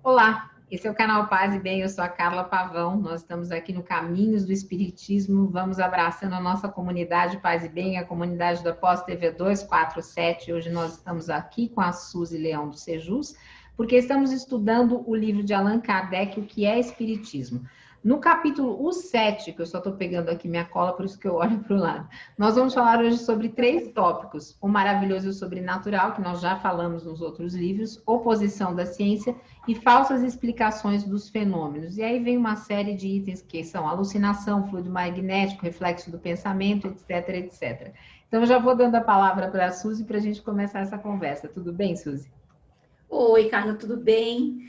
Olá, esse é o canal Paz e Bem, eu sou a Carla Pavão, nós estamos aqui no Caminhos do Espiritismo, vamos abraçando a nossa comunidade Paz e Bem, a comunidade da Pós-TV 247, hoje nós estamos aqui com a Suzy Leão do Sejus, porque estamos estudando o livro de Allan Kardec, O que é Espiritismo. No capítulo 7, que eu só estou pegando aqui minha cola, por isso que eu olho para o lado, nós vamos falar hoje sobre 3 tópicos, o maravilhoso e o sobrenatural, que nós já falamos nos outros livros, oposição da ciência e falsas explicações dos fenômenos. E aí vem uma série de itens que são alucinação, fluido magnético, reflexo do pensamento, etc, etc. Então, eu já vou dando a palavra para a Suzy para a gente começar essa conversa. Tudo bem, Suzy? Oi, Carla, tudo bem?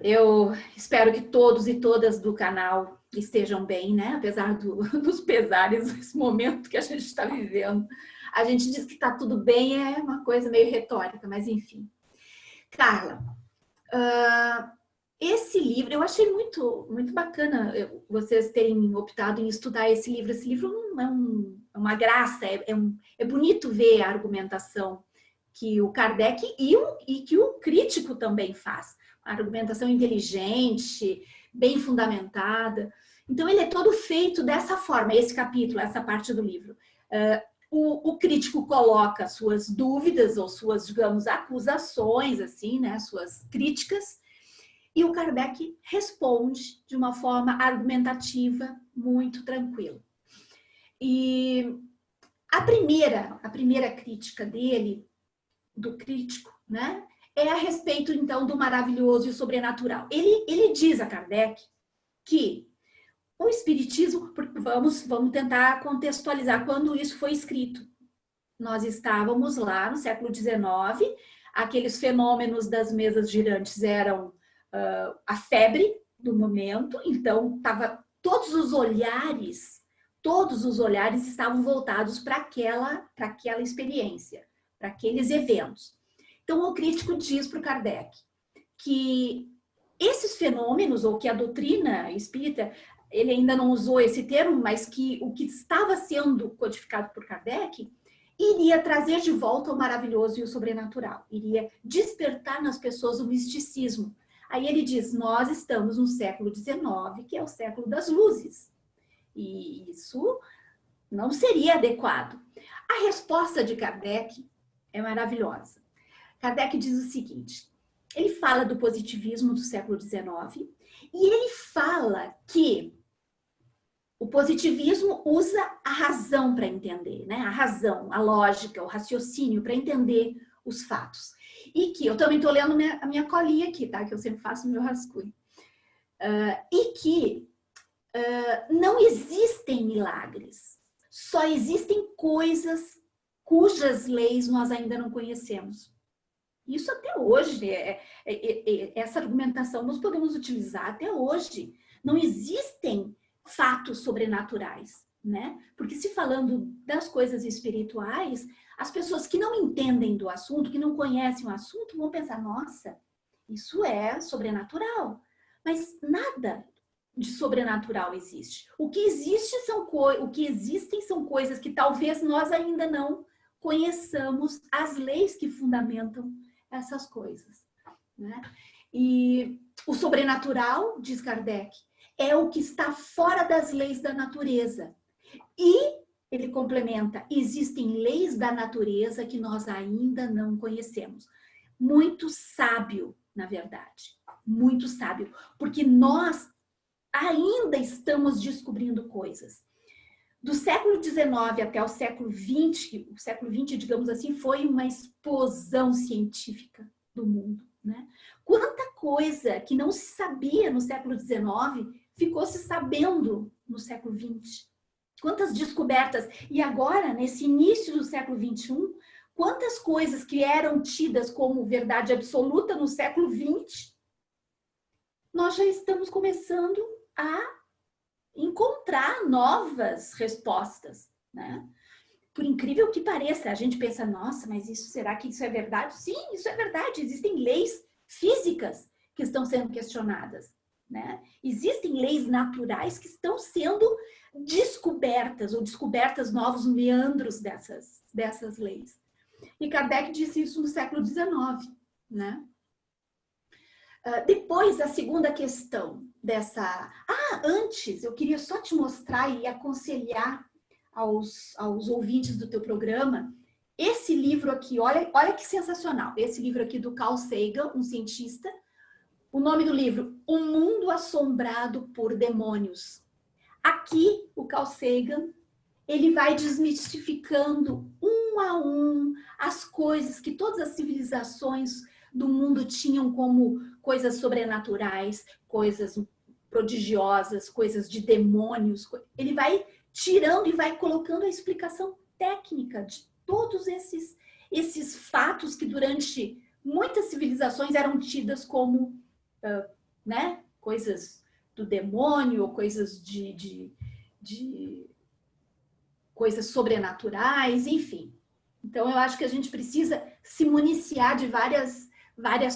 Eu espero que todos e todas do canal estejam bem, né? Apesar dos pesares, esse momento que a gente está vivendo. A gente diz que está tudo bem, é uma coisa meio retórica, mas enfim. Carla, esse livro, eu achei muito bacana vocês terem optado em estudar esse livro. Esse livro é uma graça, é bonito ver a argumentação que o Kardec e que o crítico também faz. Uma argumentação inteligente, bem fundamentada. Então, ele é todo feito dessa forma, esse capítulo, essa parte do livro. O crítico coloca suas dúvidas ou suas, digamos, acusações, assim, né, suas críticas, e o Kardec responde de uma forma argumentativa, muito tranquila. E a primeira crítica dele, do crítico, né, é a respeito, então, do maravilhoso e o sobrenatural. Ele diz a Kardec que o Espiritismo, vamos tentar contextualizar quando isso foi escrito. Nós estávamos lá no século XIX, aqueles fenômenos das mesas girantes eram a febre do momento, então todos os olhares estavam voltados para aquela experiência, para aqueles eventos. Então, o crítico diz para o Kardec que esses fenômenos, ou que a doutrina espírita, ele ainda não usou esse termo, mas que o que estava sendo codificado por Kardec iria trazer de volta o maravilhoso e o sobrenatural, iria despertar nas pessoas o misticismo. Aí ele diz, nós estamos no século XIX, que é o século das luzes, e isso não seria adequado. A resposta de Kardec é maravilhosa. Kardec diz o seguinte, ele fala do positivismo do século XIX e ele fala que o positivismo usa a razão para entender, né? A razão, a lógica, o raciocínio para entender os fatos. E que, eu também estou lendo a minha colinha aqui, tá? Que eu sempre faço o meu rascunho. E que não existem milagres, só existem coisas cujas leis nós ainda não conhecemos. Isso até hoje, essa argumentação nós podemos utilizar até hoje. Não existem fatos sobrenaturais, né? Porque se falando das coisas espirituais, as pessoas que não entendem do assunto, que não conhecem o assunto, vão pensar, nossa, isso é sobrenatural. Mas nada de sobrenatural existe. O que existem são coisas que talvez nós ainda não conheçamos as leis que fundamentam essas coisas, né? E o sobrenatural, diz Kardec, é o que está fora das leis da natureza. E ele complementa, existem leis da natureza que nós ainda não conhecemos. Muito sábio, na verdade, muito sábio, porque nós ainda estamos descobrindo coisas. Do século XIX até o século XX, digamos assim, foi uma explosão científica do mundo, né? Quanta coisa que não se sabia no século XIX ficou se sabendo no século XX. Quantas descobertas. E agora, nesse início do século XXI, quantas coisas que eram tidas como verdade absoluta no século XX, nós já estamos começando a encontrar novas respostas, né? Por incrível que pareça, a gente pensa, nossa, mas será que isso é verdade? Sim, isso é verdade. Existem leis físicas que estão sendo questionadas, né? Existem leis naturais que estão sendo descobertas, ou descobertas novos meandros dessas leis. E Kardec disse isso no século XIX, né? Depois, a segunda questão dessa... antes, eu queria só te mostrar e aconselhar aos ouvintes do teu programa esse livro aqui. Olha que sensacional. Esse livro aqui do Carl Sagan, um cientista. O nome do livro, O Mundo Assombrado por Demônios. Aqui, o Carl Sagan, ele vai desmistificando um a um as coisas que todas as civilizações do mundo tinham como coisas sobrenaturais, coisas prodigiosas, coisas de demônios. Ele vai tirando e vai colocando a explicação técnica de todos esses fatos que durante muitas civilizações eram tidas como coisas do demônio, coisas de coisas sobrenaturais, enfim. Então, eu acho que a gente precisa se municiar de várias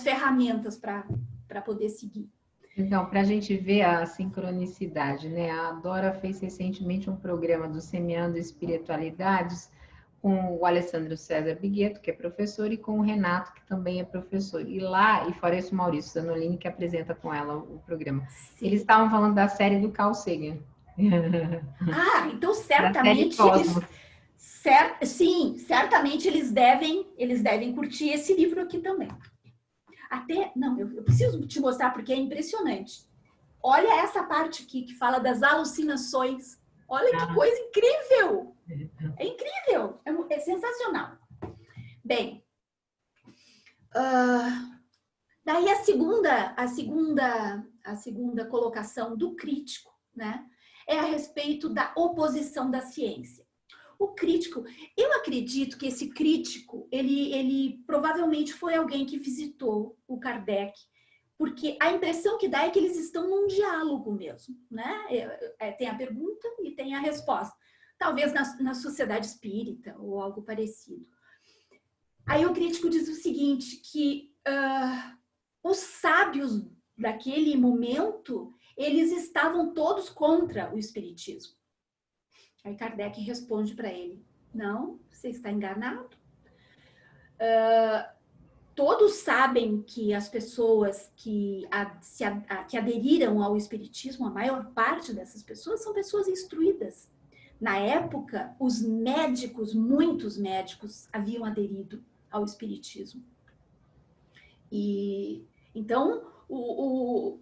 ferramentas para poder seguir. Então, para a gente ver a sincronicidade, né? A Dora fez recentemente um programa do Semeando Espiritualidades com o Alessandro César Bigueto, que é professor, e com o Renato, que também é professor. E lá, e fora isso, o Maurício Zanolini, que apresenta com ela o programa. Sim. Eles estavam falando da série do Carl Sagan. Então certamente certamente eles devem curtir esse livro aqui também. Eu preciso te mostrar porque é impressionante. Olha essa parte aqui que fala das alucinações. Olha que coisa incrível! É incrível, é sensacional. Bem, daí a segunda colocação do crítico, né, é a respeito da oposição da ciência. O crítico, eu acredito que esse crítico, ele provavelmente foi alguém que visitou o Kardec, porque a impressão que dá é que eles estão num diálogo mesmo, né? Tem a pergunta e tem a resposta. Talvez na sociedade espírita ou algo parecido. Aí o crítico diz o seguinte, que os sábios daquele momento, eles estavam todos contra o espiritismo. Aí Kardec responde para ele, não, você está enganado. Todos sabem que as pessoas que aderiram ao espiritismo, a maior parte dessas pessoas são pessoas instruídas. Na época, os médicos, muitos médicos, haviam aderido ao espiritismo. E então o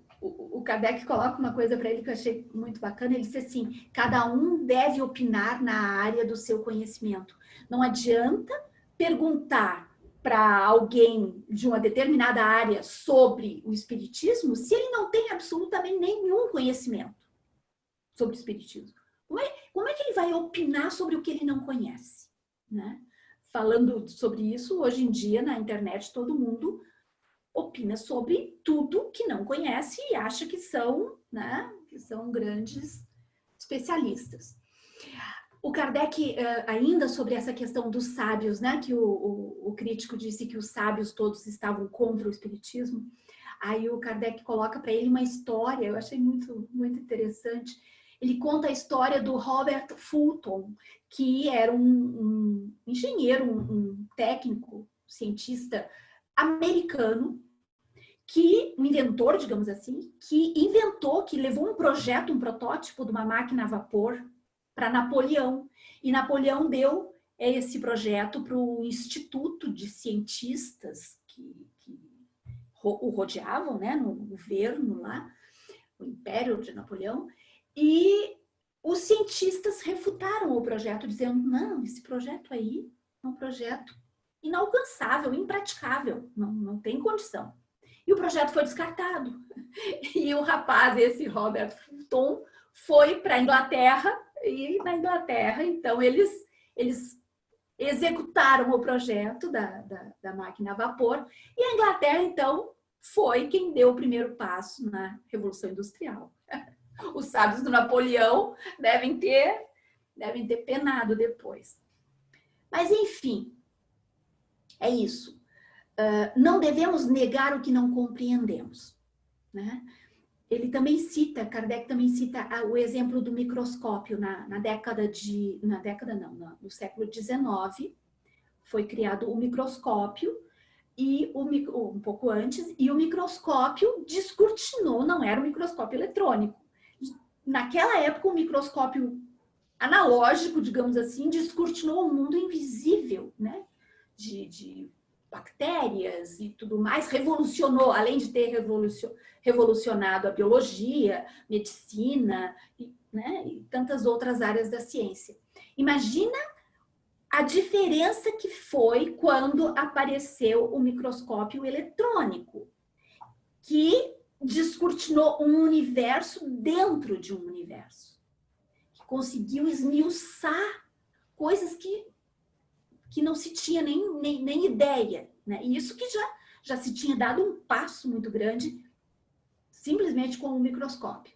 Kardec coloca uma coisa para ele que eu achei muito bacana. Ele disse assim: cada um deve opinar na área do seu conhecimento. Não adianta perguntar para alguém de uma determinada área sobre o espiritismo se ele não tem absolutamente nenhum conhecimento sobre o espiritismo. Como é que ele vai opinar sobre o que ele não conhece? Né? Falando sobre isso, hoje em dia, na internet, todo mundo opina sobre tudo que não conhece e acha que são grandes especialistas. O Kardec, ainda sobre essa questão dos sábios, né, que o crítico disse que os sábios todos estavam contra o espiritismo, aí o Kardec coloca para ele uma história, eu achei muito, muito interessante. Ele conta a história do Robert Fulton, que era um engenheiro, um técnico, cientista americano, um inventor, digamos assim, que levou um projeto, um protótipo de uma máquina a vapor para Napoleão. E Napoleão deu esse projeto para o Instituto de Cientistas que o rodeavam, né, no governo lá, o Império de Napoleão, e os cientistas refutaram o projeto, dizendo, não, esse projeto aí é um projeto inalcançável, impraticável, não tem condição. E o projeto foi descartado. E o rapaz, esse Robert Fulton, foi para a Inglaterra, e na Inglaterra, então, eles executaram o projeto da máquina a vapor, e a Inglaterra, então, foi quem deu o primeiro passo na Revolução Industrial. Os sábios do Napoleão devem ter penado depois. Mas, enfim, é isso. Não devemos negar o que não compreendemos. Né? Ele também cita, Kardec também cita o exemplo do microscópio no século XIX, foi criado o microscópio e um pouco antes, e o microscópio descortinou, não era um microscópio eletrônico. Naquela época, o microscópio analógico, digamos assim, descortinou o mundo invisível, né? De bactérias e tudo mais, revolucionou, além de ter revolucionado a biologia, medicina, né? E tantas outras áreas da ciência. Imagina a diferença que foi quando apareceu o microscópio eletrônico, que descortinou um universo dentro de um universo, que conseguiu esmiuçar coisas que não se tinha nem ideia, né? E isso que já se tinha dado um passo muito grande, simplesmente com o microscópio.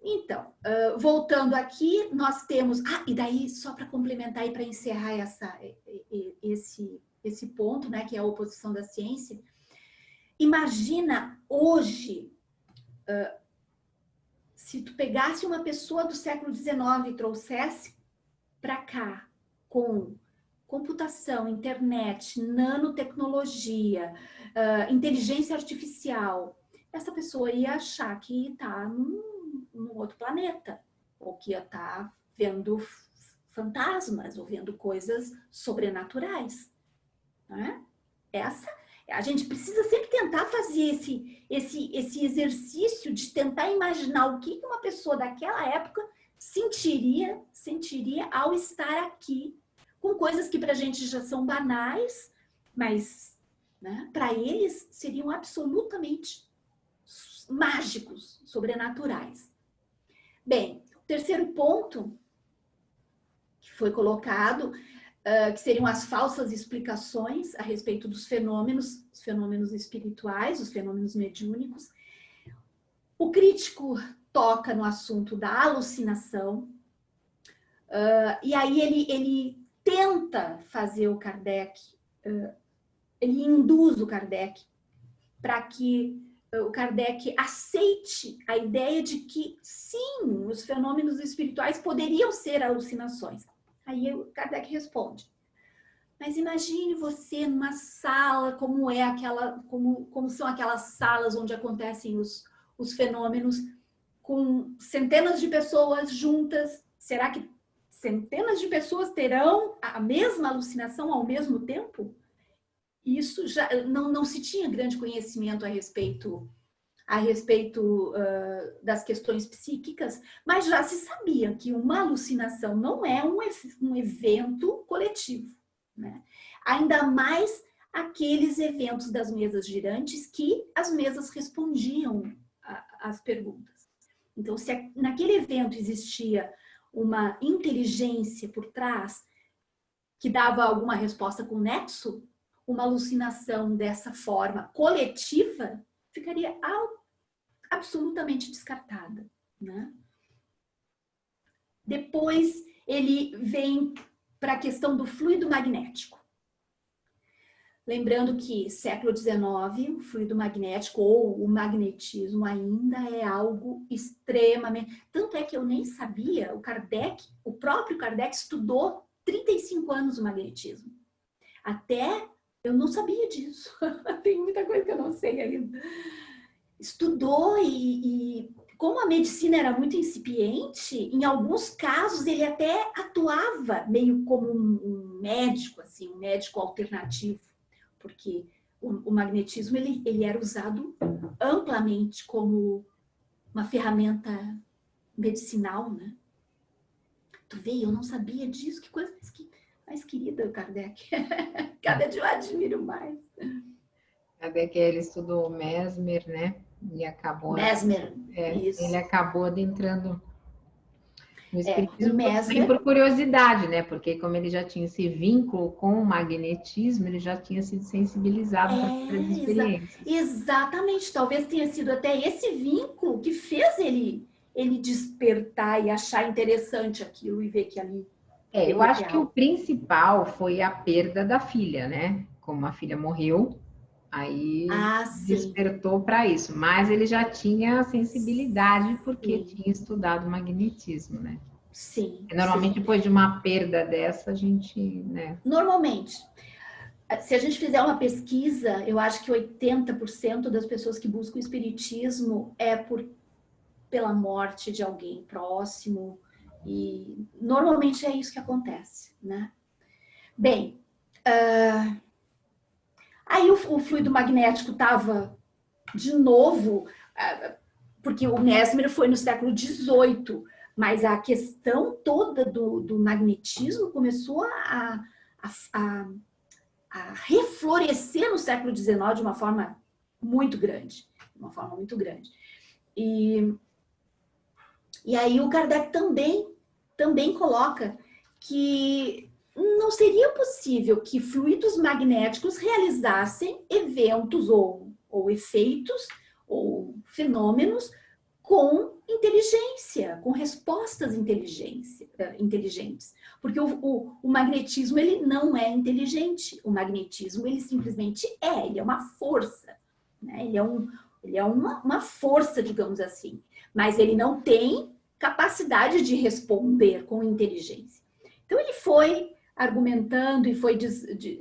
Então, voltando aqui, nós temos... e daí, só para complementar e para encerrar esse ponto, né, que é a oposição da ciência, imagina hoje, se tu pegasse uma pessoa do século XIX e trouxesse para cá com computação, internet, nanotecnologia, inteligência artificial, essa pessoa ia achar que está num outro planeta, ou que ia estar vendo fantasmas, ou vendo coisas sobrenaturais. Né? A gente precisa sempre tentar fazer esse exercício de tentar imaginar o que uma pessoa daquela época sentiria ao estar aqui, com coisas que para a gente já são banais, mas, né, para eles seriam absolutamente mágicos, sobrenaturais. Bem, o terceiro ponto que foi colocado, que seriam as falsas explicações a respeito dos fenômenos, os fenômenos espirituais, os fenômenos mediúnicos. O crítico toca no assunto da alucinação, e aí ele tenta fazer o Kardec, ele induz o Kardec para que o Kardec aceite a ideia de que, sim, os fenômenos espirituais poderiam ser alucinações. Aí o Kardec responde: mas imagine você numa sala como são aquelas salas onde acontecem os fenômenos, com centenas de pessoas juntas. Será que centenas de pessoas terão a mesma alucinação ao mesmo tempo? Isso já não se tinha grande conhecimento a respeito das questões psíquicas, mas já se sabia que uma alucinação não é um evento coletivo, né? Ainda mais aqueles eventos das mesas girantes que as mesas respondiam às perguntas. Então, se naquele evento existia uma inteligência por trás que dava alguma resposta com nexo, uma alucinação dessa forma coletiva ficaria absolutamente descartada, né? Depois ele vem para a questão do fluido magnético. Lembrando que século XIX, o fluido magnético ou o magnetismo ainda é algo extremamente... Tanto é que eu nem sabia, o próprio Kardec estudou 35 anos o magnetismo. Até eu não sabia disso. Tem muita coisa que eu não sei ainda. Estudou e como a medicina era muito incipiente, em alguns casos ele até atuava meio como um médico, assim, um médico alternativo, porque o magnetismo ele era usado amplamente como uma ferramenta medicinal, né? Tu vê, eu não sabia disso, que coisa mais querida, Kardec. Cada dia eu admiro mais. Kardec, ele estudou Mesmer, né? E acabou... Mesmer, isso. Ele acabou adentrando no espiritismo Mesmer, por curiosidade, né? Porque como ele já tinha esse vínculo com o magnetismo, ele já tinha sido sensibilizado para as experiências. Exatamente. Talvez tenha sido até esse vínculo que fez ele despertar e achar interessante aquilo e ver que ali... eu acho que o principal foi a perda da filha, né? Como a filha morreu, aí despertou para isso. Mas ele já tinha sensibilidade porque tinha estudado magnetismo, né? Sim. E normalmente depois de uma perda dessa, a gente, né? Normalmente. Se a gente fizer uma pesquisa, eu acho que 80% das pessoas que buscam o espiritismo é pela morte de alguém próximo, e normalmente é isso que acontece, né? Bem, aí o fluido magnético estava de novo, porque o Mesmer foi no século XVIII, mas a questão toda do magnetismo começou a reflorescer no século XIX de uma forma muito grande. E aí o Kardec também coloca que não seria possível que fluidos magnéticos realizassem eventos ou efeitos ou fenômenos com inteligência, com respostas inteligentes. Porque o magnetismo, ele não é inteligente. O magnetismo, ele simplesmente ele é uma força, né? Ele é uma força, digamos assim. Mas ele não tem capacidade de responder com inteligência. Então, ele foi argumentando e foi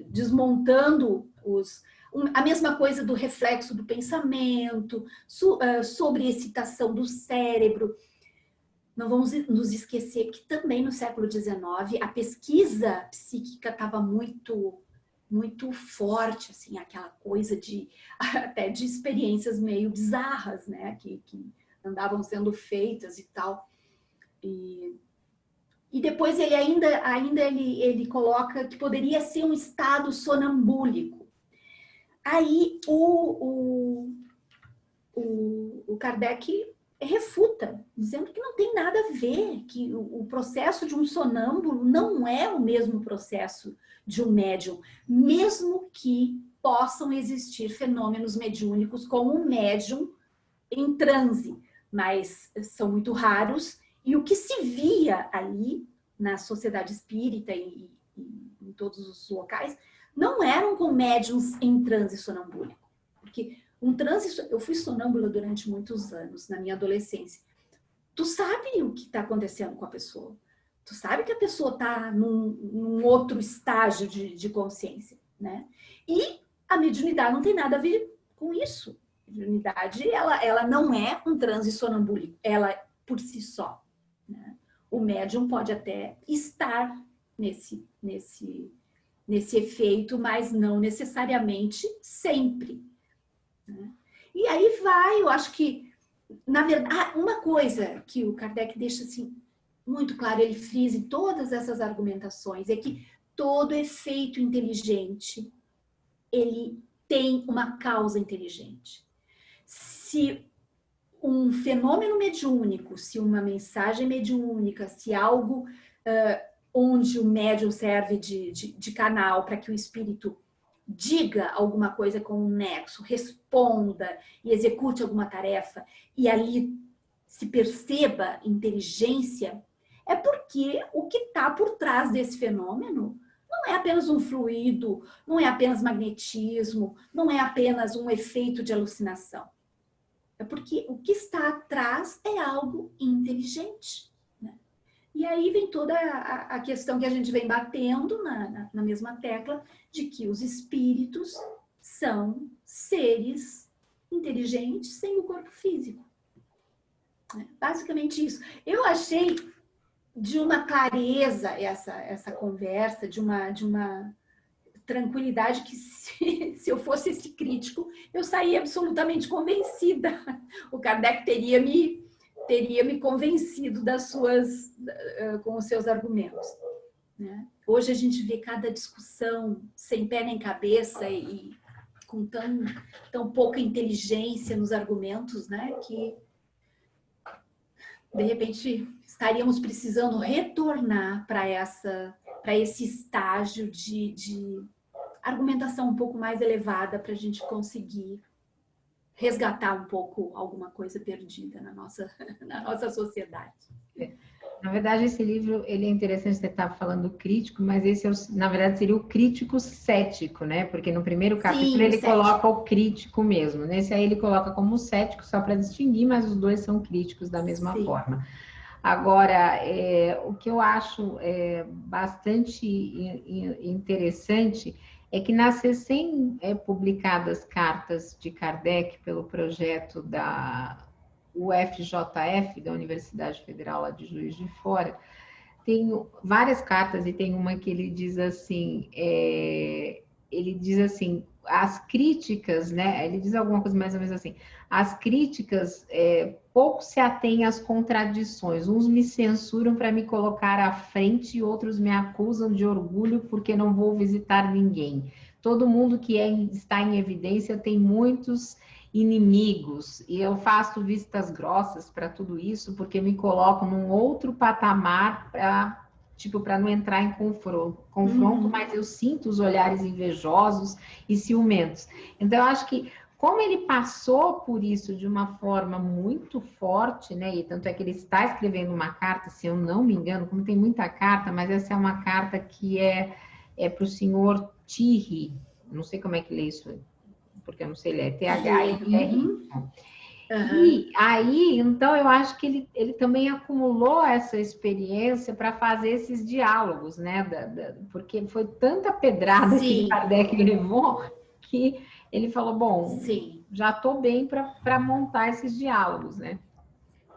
desmontando a mesma coisa do reflexo do pensamento, sobre excitação do cérebro. Não vamos nos esquecer que também no século XIX a pesquisa psíquica estava muito forte, assim, aquela coisa até de experiências meio bizarras, né, que andavam sendo feitas e tal. E depois ele ele coloca que poderia ser um estado sonambúlico. Aí o Kardec refuta, dizendo que não tem nada a ver, que o processo de um sonâmbulo não é o mesmo processo de um médium, mesmo que possam existir fenômenos mediúnicos como um médium em transe, mas são muito raros, e o que se via ali na sociedade espírita e em todos os locais não eram com médiums em transe sonambúlico, porque um transe, eu fui sonâmbula durante muitos anos, na minha adolescência. Tu sabe o que está acontecendo com a pessoa. Tu sabe que a pessoa está num outro estágio de consciência, né? E a mediunidade não tem nada a ver com isso. A mediunidade, ela não é um transe sonambúlico, ela por si só, né? O médium pode até estar nesse efeito, mas não necessariamente sempre. E aí eu acho que, na verdade, uma coisa que o Kardec deixa assim muito claro, ele frisa em todas essas argumentações, é que todo efeito inteligente, ele tem uma causa inteligente. Se um fenômeno mediúnico, se uma mensagem mediúnica, se algo onde o médium serve de canal para que o espírito diga alguma coisa com um nexo, responda e execute alguma tarefa, e ali se perceba inteligência, é porque o que está por trás desse fenômeno não é apenas um fluido, não é apenas magnetismo, não é apenas um efeito de alucinação. É porque o que está atrás é algo inteligente, né? E aí vem toda a questão que a gente vem batendo na mesma tecla, de que os espíritos são seres inteligentes sem o corpo físico. Basicamente isso. Eu achei de uma clareza essa conversa, de uma tranquilidade que se eu fosse esse crítico, eu saía absolutamente convencida. O Kardec teria me convencido com os seus argumentos, né? Hoje a gente vê cada discussão sem pé nem cabeça e com tão pouca inteligência nos argumentos, né? Que de repente estaríamos precisando retornar para esse estágio de argumentação um pouco mais elevada para a gente conseguir resgatar um pouco alguma coisa perdida na nossa sociedade. Na verdade, esse livro, ele é interessante, você estava falando do crítico, mas esse, na verdade, seria o crítico cético, né? Porque no primeiro capítulo ele coloca o crítico mesmo. Nesse aí ele coloca como cético, só para distinguir, mas os dois são críticos da mesma forma. Agora, o que eu acho bastante interessante é que nas recém publicadas cartas de Kardec pelo projeto da UFJF, da Universidade Federal lá de Juiz de Fora, tem várias cartas e tem uma que ele diz assim, as críticas, né? Ele diz alguma coisa mais ou menos assim, as críticas pouco se atêm às contradições. Uns me censuram para me colocar à frente e outros me acusam de orgulho porque não vou visitar ninguém. Todo mundo que está em evidência tem muitos inimigos, e eu faço vistas grossas para tudo isso, porque me coloco num outro patamar para, tipo, para não entrar em confronto, mas eu sinto os olhares invejosos e ciumentos. Então, eu acho que, como ele passou por isso de uma forma muito forte, né, e tanto é que ele está escrevendo uma carta, se eu não me engano, como tem muita carta, mas essa é uma carta que é para o senhor Thierry, não sei como é que lê isso, porque eu não sei, ele é THIR. E aí, então, eu acho que ele também acumulou essa experiência para fazer esses diálogos, né? Porque foi tanta pedrada que Kardec levou que ele falou, bom, já estou bem para montar esses diálogos, né?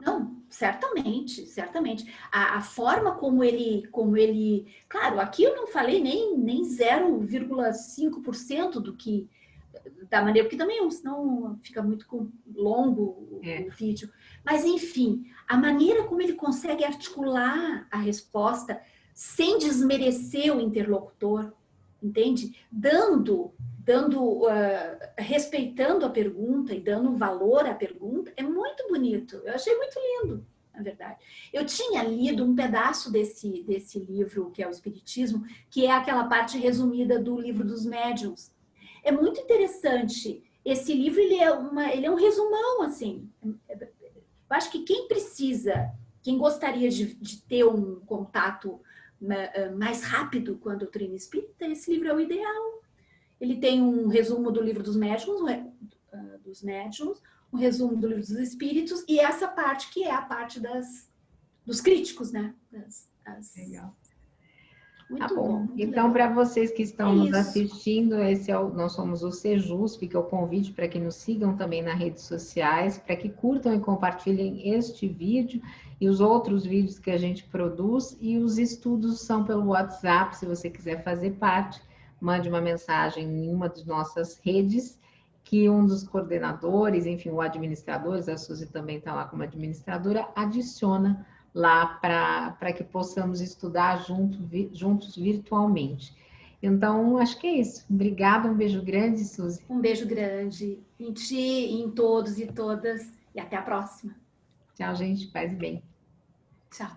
Não, certamente, certamente. A forma como ele... Claro, aqui eu não falei nem 0,5% do que... Da maneira, porque também senão fica muito longo o vídeo. Mas, enfim, a maneira como ele consegue articular a resposta sem desmerecer o interlocutor, entende? Respeitando a pergunta e dando valor à pergunta, é muito bonito. Eu achei muito lindo, na verdade. Eu tinha lido um pedaço desse livro, que é o Espiritismo, que é aquela parte resumida do Livro dos Médiuns. É muito interessante. Esse livro, ele é um resumão, assim. Eu acho que quem gostaria de ter um contato mais rápido com a doutrina espírita, esse livro é o ideal. Ele tem um resumo do Livro dos Médiuns, um resumo do Livro dos Espíritos, e essa parte que é a parte dos críticos, né? Legal. Muito tá bom. muito então, para vocês que estão nos isso. assistindo, nós somos o Sejus, fica o convite para que nos sigam também nas redes sociais, para que curtam e compartilhem este vídeo e os outros vídeos que a gente produz, e os estudos são pelo WhatsApp, se você quiser fazer parte, mande uma mensagem em uma de nossas redes, que um dos coordenadores, enfim, o administrador, a Suzy também está lá como administradora, adiciona lá para que possamos estudar juntos virtualmente. Então, acho que é isso. Obrigada, um beijo grande, Suzy. Um beijo grande em ti, em todos e todas, e até a próxima. Tchau, gente. Paz e bem. Tchau.